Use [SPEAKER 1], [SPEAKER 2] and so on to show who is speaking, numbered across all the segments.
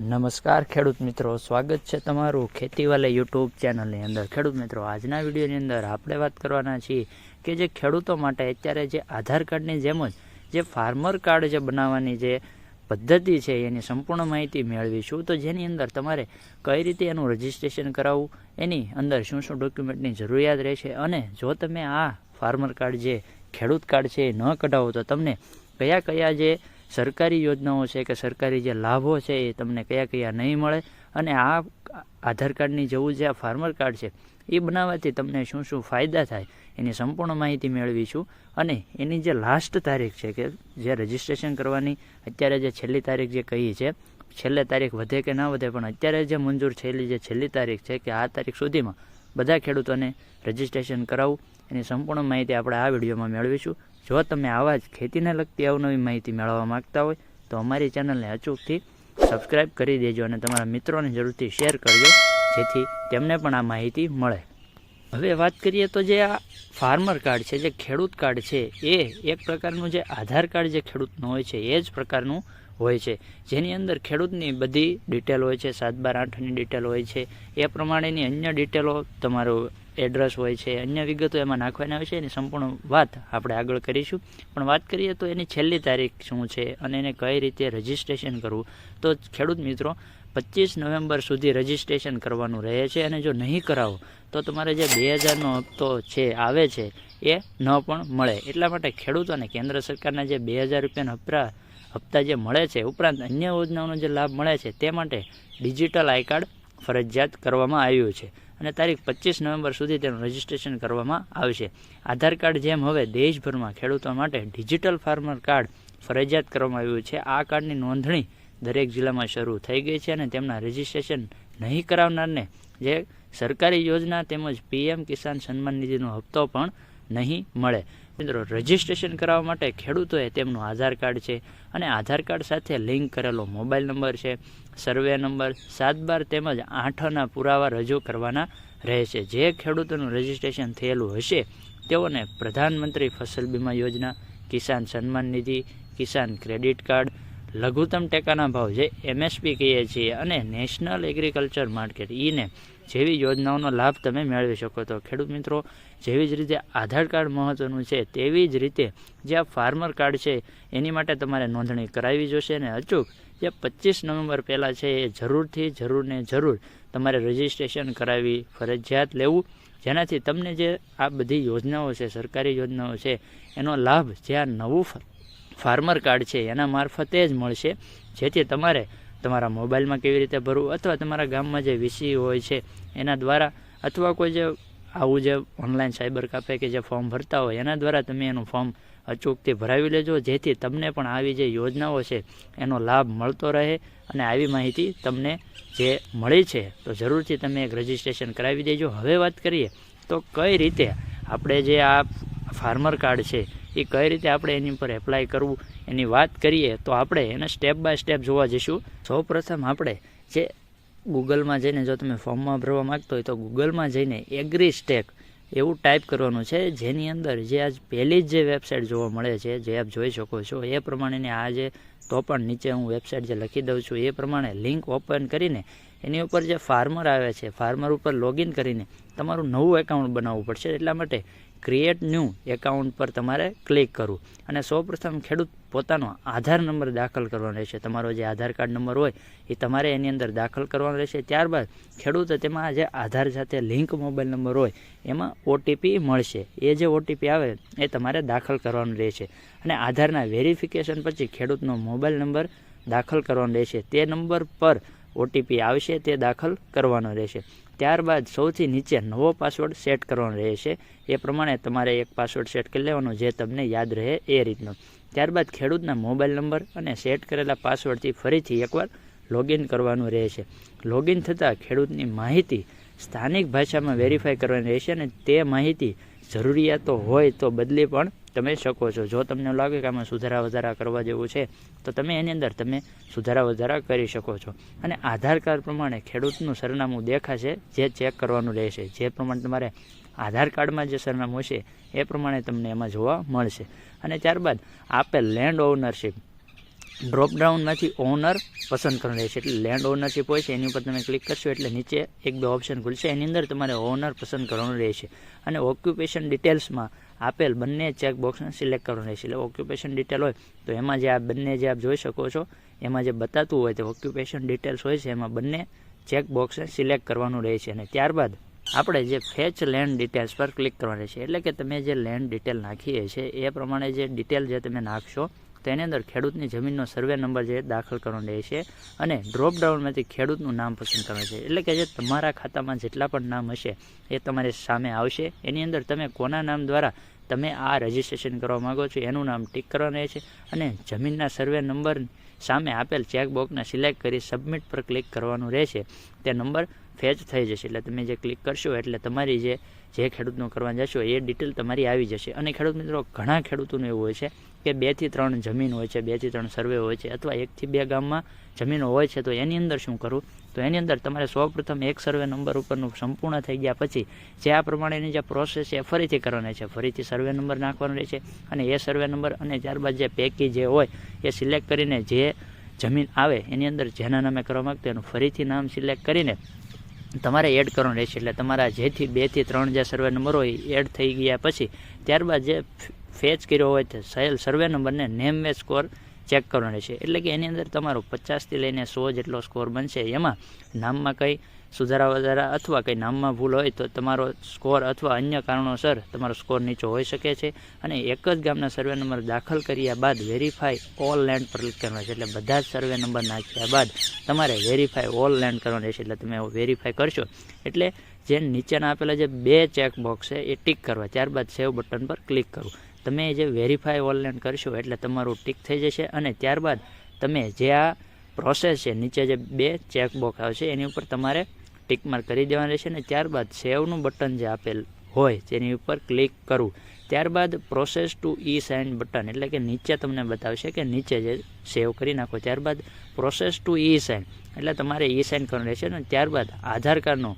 [SPEAKER 1] નમસ્કાર ખેડૂત મિત્રો, સ્વાગત છે તમારું ખેતીવાલા યુટ્યુબ ચેનલની અંદર। ખેડૂત મિત્રો, આજના વિડીયોની અંદર આપણે વાત કરવાના છીએ કે જે ખેડૂતો માટે અત્યારે જે આધાર કાર્ડની જેમ જ જે ફાર્મર કાર્ડ જે બનાવવાની જે પદ્ધતિ છે એની સંપૂર્ણ માહિતી મેળવીશું। તો જેની અંદર તમારે કઈ રીતે એનું રજિસ્ટ્રેશન કરાવવું, એની અંદર શું શું ડોક્યુમેન્ટની જરૂરિયાત રહેશે, અને જો તમે આ ફાર્મર કાર્ડ જે ખેડૂત કાર્ડ છે એ ન કઢાવો તો તમને કયા કયા જે સરકારી યોજનાઓ છે કે સરકારી જે લાભો છે એ તમને કયા કયા નહીં મળે, અને આ આધાર કાર્ડની જેવું જે આ ફાર્મર કાર્ડ છે એ બનાવવાથી તમને શું શું ફાયદા થાય એની સંપૂર્ણ માહિતી મેળવીશું। અને એની જે લાસ્ટ તારીખ છે કે જે રજિસ્ટ્રેશન કરવાની અત્યારે જે છેલ્લી તારીખ જે કહી છે, છેલ્લે તારીખ વધે કે ના વધે પણ અત્યારે જે મંજૂર થયેલી જે છેલ્લી તારીખ છે કે આ તારીખ સુધીમાં બધા ખેડૂતોને રજિસ્ટ્રેશન કરાવવું એની સંપૂર્ણ માહિતી આપણે આ વિડીયોમાં મેળવીશું। જો તમે આવા જ ખેતીને લગતી અવનવી માહિતી મેળવવા માગતા હોય તો અમારી ચેનલને અચૂકથી સબસ્ક્રાઈબ કરી દેજો અને તમારા મિત્રોને જરૂરથી શેર કરજો, જેથી તેમને પણ આ માહિતી મળે। હવે વાત કરીએ તો જે આ ફાર્મર કાર્ડ છે, જે ખેડૂત કાર્ડ છે, એ એક પ્રકારનું જે આધાર કાર્ડ જે ખેડૂતનું હોય છે એ જ પ્રકારનું હોય છે, જેની અંદર ખેડૂતની બધી ડિટેલ હોય છે, 7, 12, 8ની ડિટેલ હોય છે, એ પ્રમાણેની અન્ય ડિટેલો, તમારું એડ્રેસ હોય છે, અન્ય વિગતો એમાં નાખવાના હોય છે। એની સંપૂર્ણ વાત આપણે આગળ કરીશું, પણ વાત કરીએ તો એની છેલ્લી તારીખ શું છે અને એને કઈ રીતે રજિસ્ટ્રેશન કરવું। તો ખેડૂત મિત્રો, 25 નવેમ્બર સુધી રજિસ્ટ્રેશન કરવાનું રહે છે, અને જો નહીં કરાવો તો તમારે જે 2000નો હપ્તો છે આવે છે એ ન પણ મળે। એટલા માટે ખેડૂતોને કેન્દ્ર સરકારના જે 2000 રૂપિયાના હપ્તા જે મળે છે, ઉપરાંત અન્ય યોજનાઓનો જે લાભ મળે છે, તે માટે ડિજિટલ આઈ કાર્ડ ફરજિયાત કરવામાં આવ્યું છે, અને તારીખ 25 નવેમ્બર સુધી તેનું રજિસ્ટ્રેશન કરવામાં આવશે। આધાર કાર્ડ જેમ હવે દેશભરમાં ખેડૂતો માટે ડિજિટલ ફાર્મર કાર્ડ ફરજિયાત કરવામાં આવ્યું છે। આ કાર્ડની નોંધણી દરેક જિલ્લામાં શરૂ થઈ ગઈ છે, અને તેમના રજિસ્ટ્રેશન નહીં કરાવનારને જે સરકારી યોજના તેમજ PM કિસાન સન્માન નિધિનો હપ્તો પણ નહીં મળે। મિત્રો, રજિસ્ટ્રેશન કરાવવા માટે ખેડૂતોએ તેમનું આધાર કાર્ડ છે અને આધાર કાર્ડ સાથે લિંક કરેલો મોબાઈલ નંબર છે, સર્વે નંબર, 7, 12 તેમજ 8ના પુરાવા રજૂ કરવાના રહેશે। જે ખેડૂતોનું રજિસ્ટ્રેશન થયેલું હશે તેઓને પ્રધાનમંત્રી ફસલ બીમા યોજના, કિસાન સન્માન નિધિ, કિસાન ક્રેડિટ કાર્ડ, લઘુત્તમ ટેકાના ભાવ જે MSP કહીએ છીએ, અને નેશનલ એગ્રીકલ્ચર માર્કેટ એને જેવી યોજનાઓનો લાભ તમે મેળવી શકો। તો ખેડૂત મિત્રો, જેવી જ રીતે આધાર કાર્ડ મહત્વનું છે, તેવી જ રીતે જે આ ફાર્મર કાર્ડ છે એની માટે તમારે નોંધણી કરાવવી જોશે, અને અચૂક જે 25 નવેમ્બર પહેલાં છે એ જરૂર તમારે રજિસ્ટ્રેશન કરાવી ફરજિયાત લેવું, જેનાથી તમને જે આ બધી યોજનાઓ છે, સરકારી યોજનાઓ છે, એનો લાભ જે આ નવું ફાર્મર કાર્ડ છે એના મારફતે જ મળશે, જેથી તમારે તમારા મોબાઈલમાં કેવી રીતે ભરવું, અથવા તમારા ગામમાં જે VC હોય છે એના દ્વારા, અથવા કોઈ જે આવું જે ઓનલાઈન સાયબર કાફે કે જે ફોર્મ ભરતા હોય એના દ્વારા તમે એનું ફોર્મ અચૂકથી ભરાવી લેજો, જેથી તમને પણ આવી જે યોજનાઓ છે એનો લાભ મળતો રહે। અને આવી માહિતી તમને જે મળી છે તો જરૂરથી તમે એક રજિસ્ટ્રેશન કરાવી દેજો। હવે વાત કરીએ તો કઈ રીતે આપણે જે આ ફાર્મર કાર્ડ છે એ કઈ રીતે આપણે એની ઉપર એપ્લાય કરવું એની વાત કરીએ તો આપણે એને સ્ટેપ બાય સ્ટેપ જોવા જઈશું। સૌપ્રથમ આપણે જે ગૂગલમાં જઈને, જો તમે ફોર્મમાં ભરવા માગતો હોય તો ગૂગલમાં જઈને એગ્રી સ્ટેક એવું ટાઈપ કરવાનું છે, જેની અંદર જે આજ પહેલી જ જે વેબસાઇટ જોવા મળે છે, જે આપ જોઈ શકો છો એ પ્રમાણેની આ જે, તો પણ નીચે હું વેબસાઇટ જે લખી દઉં છું એ પ્રમાણે લિંક ઓપન કરીને એની ઉપર જે ફાર્મર આવે છે, ફાર્મર ઉપર લોગિન કરીને તમારું નવું એકાઉન્ટ બનાવવું પડશે। એટલા માટે ક્રિએટ ન્યૂ એકાઉન્ટ પર તમારે ક્લિક કરવું, અને સૌપ્રથમ ખેડૂત પોતાનો આધાર નંબર દાખલ કરવાનો રહેશે। તમારો જે આધાર કાર્ડ નંબર હોય એ તમારે એની અંદર દાખલ કરવાનો રહેશે। ત્યારબાદ ખેડૂતે તેમાં જે આધાર સાથે લિંક મોબાઈલ નંબર હોય એમાં OTP મળશે, એ જે OTP આવે એ તમારે દાખલ કરવાનો રહેશે, અને આધારના વેરિફિકેશન પછી ખેડૂતનો મોબાઈલ નંબર દાખલ કરવાનો રહેશે। તે નંબર પર OTP આવશે તે દાખલ કરવાનો રહેશે। ત્યારબાદ સૌથી નીચે નવો પાસવર્ડ સેટ કરવાનો રહેશે, એ પ્રમાણે તમારે એક પાસવર્ડ સેટ કરી લેવાનો જે તમને યાદ રહે એ રીતનો। ત્યારબાદ ખેડૂતના મોબાઈલ નંબર અને સેટ કરેલા પાસવર્ડથી ફરીથી એકવાર લોગિન કરવાનું રહેશે। લોગિન થતાં ખેડૂતની માહિતી સ્થાનિક ભાષામાં વેરીફાઈ કરવાની રહેશે, અને તે માહિતી જરૂરિયાતો હોય તો બદલી પણ તમે શકો છો। જો તમને લાગે કે આમાં સુધારા વધારા કરવા જેવું છે તો તમે એની અંદર તમે સુધારા વધારા કરી શકો છો। અને આધાર કાર્ડ પ્રમાણે ખેડૂતનું સરનામું દેખાશે જે ચેક કરવાનું રહેશે, જે પ્રમાણે તમારે આધાર કાર્ડમાં જે સરનામું હશે એ પ્રમાણે તમને એમાં જોવા મળશે। અને ત્યારબાદ આપેલ લેન્ડ ઓનરશીપ ડ્રોપ ડાઉનમાંથી ઓનર પસંદ કરવાનું રહેશે. એટલે લેન્ડ ઓનરશીપ હોય છે એની ઉપર તમે ક્લિક કરશો એટલે નીચે 1-2 ઓપ્શન ખુલશે. એની અંદર તમારે ઓનર પસંદ કરવાનું રહેશે અને ઓક્યુપેશન ડિટેલ્સમાં આપેલ બંને ચેકબોક્સને સિલેક્ટ કરવાનું રહેશે. એટલે ઓક્યુપેશન ડિટેલ હોય તો એમાં જે આ બંને જે આપ જોઈ શકો છો એમાં જે બતાતું હોય તે ઓક્યુપેશન ડિટેલ્સ હોય છે એમાં બંને ચેકબોક્સને સિલેક્ટ કરવાનું રહેશે. અને ત્યારબાદ આપણે જે ફેચ લેન્ડ ડિટેલ્સ પર ક્લિક કરવાનું રહેશે. એટલે કે તમે જે લેન્ડ ડિટેલ નાખીએ છે એ પ્રમાણે જે ડિટેલ જે તમે નાખશો તો એની અંદર ખેડૂતની જમીનનો સર્વે નંબર જે દાખલ કરવાનો રહેશે અને ડ્રોપ ડાઉનમાંથી ખેડૂતનું નામ પસંદ કરવાનું છે. એટલે કે જે તમારા ખાતામાં જેટલા પણ નામ હશે એ તમારી સામે આવશે. એની અંદર તમે કોના નામ દ્વારા તમે આ રજિસ્ટ્રેશન કરવા માગો છો એનું નામ ટીક કરવાનું રહેશે અને જમીનના સર્વે નંબર સામે આપેલ ચેકબોક્સને સિલેક્ટ કરી સબમિટ પર ક્લિક કરવાનું રહેશે. તે નંબર ફેચ થઈ જશે. એટલે તમે જે ક્લિક કરશો એટલે તમારી જે ખેડૂતનું કરવા જશો એ ડિટેલ તમારી આવી જશે. અને ખેડૂત મિત્રો ઘણા ખેડૂતોનું એવું હોય છે કે 2 થી 3 જમીન હોય છે, 2 થી 3 સર્વે હોય છે અથવા 1 થી 2 ગામમાં જમીનો હોય છે. તો એની અંદર શું કરવું? તો એની અંદર તમારે સૌપ્રથમ એક સર્વે નંબર ઉપરનું સંપૂર્ણ થઈ ગયા પછી જે આ પ્રમાણેની જે પ્રોસેસ છે એ ફરીથી કરવાની છે. ફરીથી સર્વે નંબર નાખવાનો રહેશે અને એ સર્વે નંબર અને ત્યારબાદ જે પૈકી જે હોય એ સિલેક્ટ કરીને જે જમીન આવે એની અંદર જેના નામે કરવા માગતો એનું ફરીથી નામ સિલેક્ટ કરીને તમારે એડ કરવાનું રહેશે. એટલે તમારા જેથી 2 થી 3 જે સર્વે નંબર હોય એડ થઈ ગયા પછી ત્યારબાદ જે ફેચ કર્યો હોય તે સર્વે નંબરને નેમ મેચ સ્કોર ચેક કરવાનો રહેશે. એટલે કે એની અંદર તમારો 50 થી લઈને 100 જેટલો સ્કોર બનશે. એમાં નામમાં કંઈ સુધારા વધારા અથવા કંઈ નામમાં ભૂલ હોય તો તમારો સ્કોર અથવા અન્ય કારણોસર તમારો સ્કોર નીચો હોઈ શકે છે. અને એક જ ગામના સર્વે નંબર દાખલ કર્યા બાદ વેરીફાઈ ઓલ લેન્ડ પર ક્લિક કરવાનું છે. એટલે બધા જ સર્વે નંબર નાખ્યા બાદ તમારે વેરીફાઈ ઓલ લેન્ડ કરવાનું રહેશે. એટલે તમે વેરીફાઈ કરશો એટલે જે નીચેના આપેલા જે 2 ચેકબોક્સ છે એ ટિક કરવા, ત્યારબાદ સેવ બટન પર ક્લિક કરવું. તમે જે વેરીફાઈ ઓલ લેન્ડ કરશો એટલે તમારું ટિક થઈ જશે અને ત્યારબાદ તમે જે આ પ્રોસેસ છે નીચે જે 2 ચેકબોક્સ આવશે એની ઉપર તમારે ટિક માર્ક કરી દેવાનું રહેશે અને ત્યારબાદ સેવનું બટન જે આપેલ હોય તેની ઉપર ક્લિક કરવું. ત્યારબાદ process to e sign button એટલે કે નીચે તમને બતાવશે કે નીચે જે સેવ કરી નાખો. ત્યારબાદ પ્રોસેસ ટુ ઈ સાઇન એટલે તમારે ઈ સાઇન કરવાનું રહેશે અને ત્યારબાદ આધાર કાર્ડનો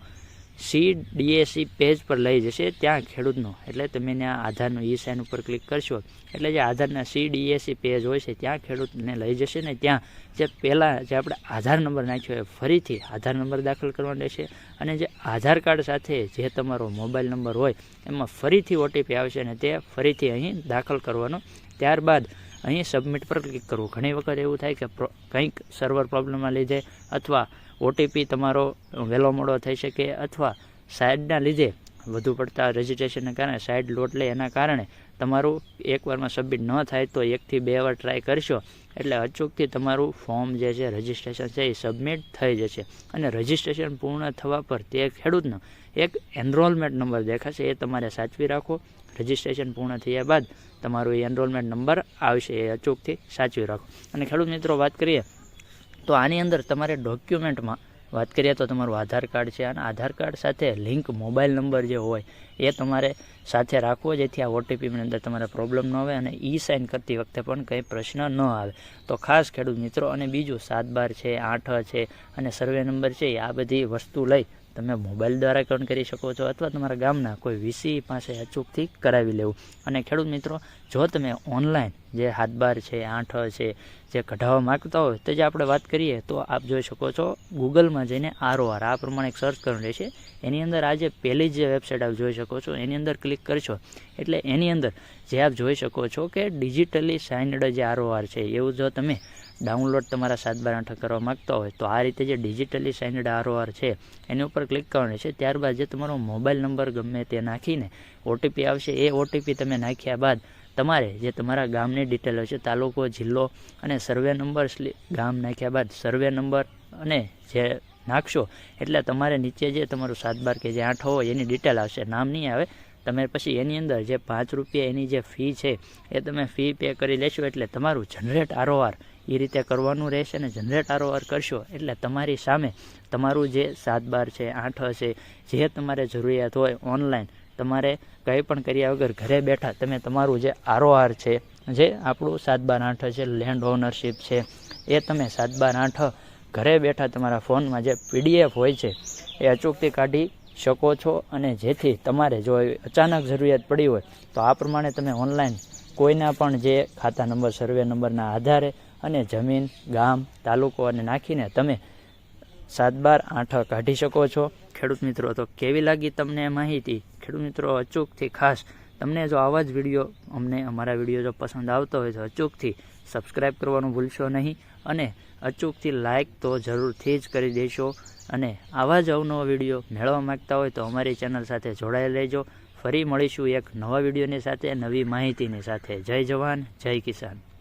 [SPEAKER 1] CDAC પેજ પર લઈ જશે ત્યાં ખેડૂતનો. એટલે તમે ત્યાં આધારનું ઈ સાઇન ઉપર ક્લિક કરશો એટલે જે આધારના CDAC પેજ હોય છે ત્યાં ખેડૂતને લઈ જશે ને ત્યાં જે પહેલાં જે આપણે આધાર નંબર નાખ્યો હોય ફરીથી આધાર નંબર દાખલ કરવાનો રહેશે અને જે આધાર કાર્ડ સાથે જે તમારો મોબાઈલ નંબર હોય એમાં ફરીથી OTP આવશે અને તે ફરીથી અહીં દાખલ કરવાનો. ત્યારબાદ અહીં સબમિટ પર ક્લિક કરવું. ઘણી વખત એવું થાય કે કંઈક સર્વર પ્રોબ્લેમના લીધે અથવા OTP તમારો વહેલો મોડો થઈ શકે અથવા સાઇડના લીધે વધુ પડતા રજિસ્ટ્રેશનને કારણે સાઇડ લોડ લે એના કારણે તમારું એકવારમાં સબમિટ ન થાય તો 1 થી 2 વાર ટ્રાય કરશો એટલે અચૂકથી તમારું ફોર્મ જે છે રજિસ્ટ્રેશન છે એ સબમિટ થઈ જશે. અને રજિસ્ટ્રેશન પૂર્ણ થવા પર તે ખેડૂતનો એક એનરોલમેન્ટ નંબર દેખાશે એ તમારે સાચવી રાખો. રજિસ્ટ્રેશન પૂર્ણ થયા બાદ તમારો એ એનરોલમેન્ટ નંબર આવશે એ અચૂકથી સાચવી રાખો. અને ખેડૂત મિત્રો વાત કરીએ તો આની અંદર તમારે ડોક્યુમેન્ટમાં વાત કરીએ તો તમારું આધાર કાર્ડ છે અને આધાર કાર્ડ સાથે લિંક મોબાઈલ નંબર જે હોય એ તમારે સાથે રાખવો જેથી આ OTPની અંદર તમારે પ્રોબ્લેમ ન આવે અને ઈ સાઇન કરતી વખતે પણ કંઈ પ્રશ્ન ન આવે. તો ખાસ ખેડૂત મિત્રો અને બીજું 7/12 છે, 8 છે અને સર્વે નંબર છે આ બધી વસ્તુ લઈ તમે મોબાઈલ દ્વારા પણ કરી શકો છો અથવા તમારા ગામના કોઈ VC પાસે અચૂકથી કરાવી લેવું. અને ખેડૂત મિત્રો જો તમે ઓનલાઈન જે 7/12 છે, 8 છે જે કઢાવવા માગતા હોય તો જે આપણે વાત કરીએ તો આપ જોઈ શકો છો ગૂગલમાં જઈને ROR આ પ્રમાણે એક સર્ચ કરવાનું રહેશે. એની અંદર આ જે પહેલી જે વેબસાઇટ આપ જોઈ શકો છો એની અંદર ક્લિક કરશો એટલે એની અંદર જે આપ જોઈ શકો છો કે ડિજિટલી સાઇન્ડ જે ROR છે એવું જો તમે ડાઉનલોડ તમારા 7/12 કરવા માગતા હોય તો આ રીતે જે ડિજિટલી સાઇન્ડ ROR છે એની ઉપર ક્લિક કરવાનું છે. ત્યારબાદ જે તમારો મોબાઈલ નંબર ગમે તે નાખીને OTP આવશે એ OTP તમે નાખ્યા બાદ તમારે જે તમારા ગામની ડિટેલ હશે તાલુકો, જિલ્લો અને સર્વે નંબર ગામ નાખ્યા બાદ સર્વે નંબર અને જે નાખશો એટલે તમારે નીચે જે તમારું 7/12 કે જે 8 હોય એની ડિટેલ આવશે, નામ નહીં આવે. તમે પછી એની અંદર જે 5 રૂપિયા એની જે ફી છે એ તમે ફી પે કરી લેશો એટલે તમારું જનરેટ ROR એ રીતે કરવાનું રહેશે. અને જનરેટ ROR કરશો એટલે તમારી સામે તમારું જે 7/12 છે, 8 છે જે તમારે જરૂરિયાત હોય ઓનલાઈન તમારે કંઈ પણ કર્યા વગર ઘરે બેઠા તમે તમારું જે ROR છે જે આપણું 7/12 8 છે લેન્ડ ઓનરશીપ છે એ તમે 7/12 8 ઘરે બેઠા તમારા ફોનમાં જે PDF હોય છે એ અચૂકથી કાઢી શકો છો. અને જેથી તમારે જો અચાનક જરૂરિયાત પડી હોય તો આ પ્રમાણે તમે ઓનલાઈન કોઈના પણ જે ખાતા નંબર, સર્વે નંબરના આધારે અને જમીન, ગામ, તાલુકો અને નાખીને તમે 7, 12, 8 કાઢી શકો છો. ખેડૂત મિત્રો, તો કેવી લાગી તમને માહિતી? ખેડૂત મિત્રો, અચૂકથી ખાસ તમને જો આવા જ વિડીયો અમારા વિડીયો જો પસંદ આવતો હોય તો અચૂકથી સબસ્ક્રાઈબ કરવાનું ભૂલશો નહીં અને અચૂકથી લાઇક તો જરૂરથી જ કરી દેશો. અને આવા જ અવનવા વિડીયો મેળવવા માગતા હોય તો અમારી ચેનલ સાથે જોડાયેલ રહેજો. ફરી મળીશું એક નવા વિડીયોની સાથે, નવી માહિતીની સાથે. જય જવાન, જય કિસાન.